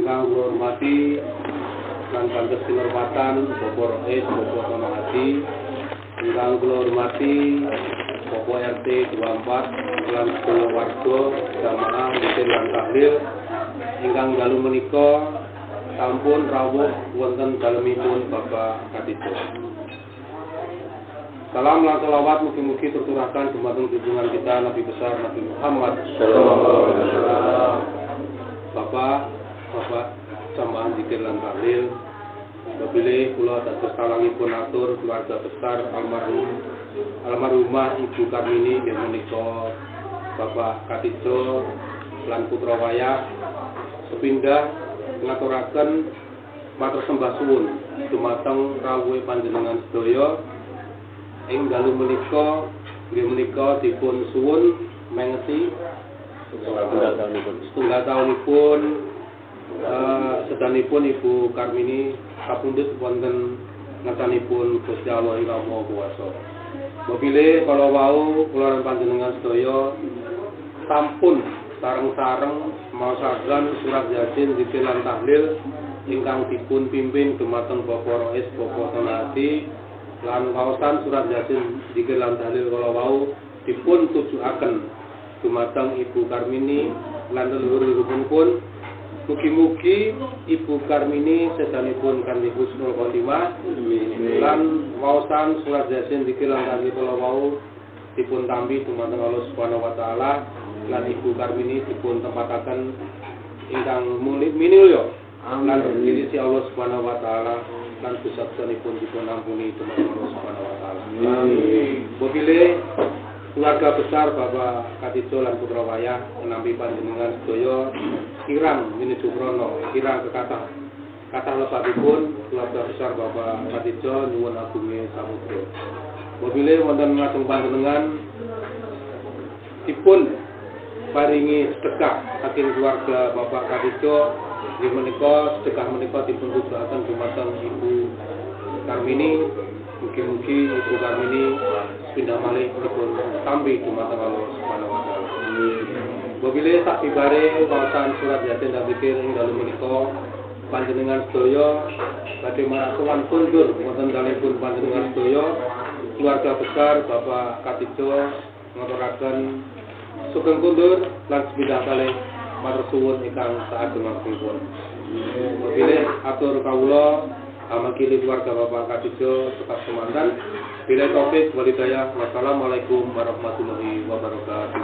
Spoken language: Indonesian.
Ingkang kula hormati lan kantos kinurmatan Bapak Rais, Bapak Tono Hadi. Ingkang kula hormati Bapak RT 24 lan kula warga jamaah Witir lan Tahlil ingkang dalu menika sampun rawuh wonten dalemipun Bapak Katijo. Salam lan selawat mugi-mugi terturaken dumateng junjungan kita Nabi besar Nabi Muhammad sallallahu alaihi wasallam. Bapak jamaah Zikir lan Tahlil, Wabile kula dados kalangipun atur keluarga besar almarhumah Ibu Karmini inggih menika Bapak Katijo lan putra wayah sepindah ngaturaken matur sembah suwun dumateng rawuhe panjenengan sedaya ing dalu menika inggih menika dipun suwun mengeti setunggal taunipun sedanipun Ibu Karmini kapundhut wonten ngersanipun Gusti Allah ingkang Maha Kuwasa. Mobile kala wau kula lan panjenengan sedaya sampun sareng-sareng maosaken surat Yasin Zikir lan Tahlil ingkang dipun pimpin dumateng Bapak Rais Bapak Tono Hadi lan waosan surat Yasin Zikir lan Tahlil kala wau dipun tujuaken dumateng Ibu Karmini lan leluhuripun pun. Mugi-mugi Ibu Karmini sedanipun kanthi husnul khotimah lan waosan surat Yasin Zikir lan Tahlil kala wau dipun tampi dumateng Allah Subhanahu wa taala lan Ibu Karmini dipun tempataken ingkang minulya lan dirisi Allah Subhanahu wa taala lan dosa-dosanipun dipun ampuni dumateng Allah Subhanahu wa taala. Amin. Mobile keluarga besar Bapak Katijo lan putra wayah nampi panjenengan sedaya kirang menuju krono kirang kekathah lebetipun keluarga besar Bapak Katijo nyuwun agunge samudra. Mobile wonten lajeng panjenengan dipun paringi sedekah saking keluarga Bapak Katijo inggih menika sedekah menika dipun tujuaken dumateng Ibu Karmini. Mugi-mugi Ibu Karmini pindah malih dipun tampi dumateng Allah Subhanahu wa taala. Mobile sak tibare waosan surat Yasin dan Zikir ing dalu menika panjenengan sedaya badhe marang kundur wonten dalipun panjenengan sedaya keluarga besar Bapak Katijo ngaturaken sugeng kundur lan sepindah kalih matur suwun ingkang saageng-agengipun. Mobile atur kawula amakili keluarga Bapak Katijo tetap semantan. Bila taufik walhidayah. Wassalamualaikum warahmatullahi wabarakatuh.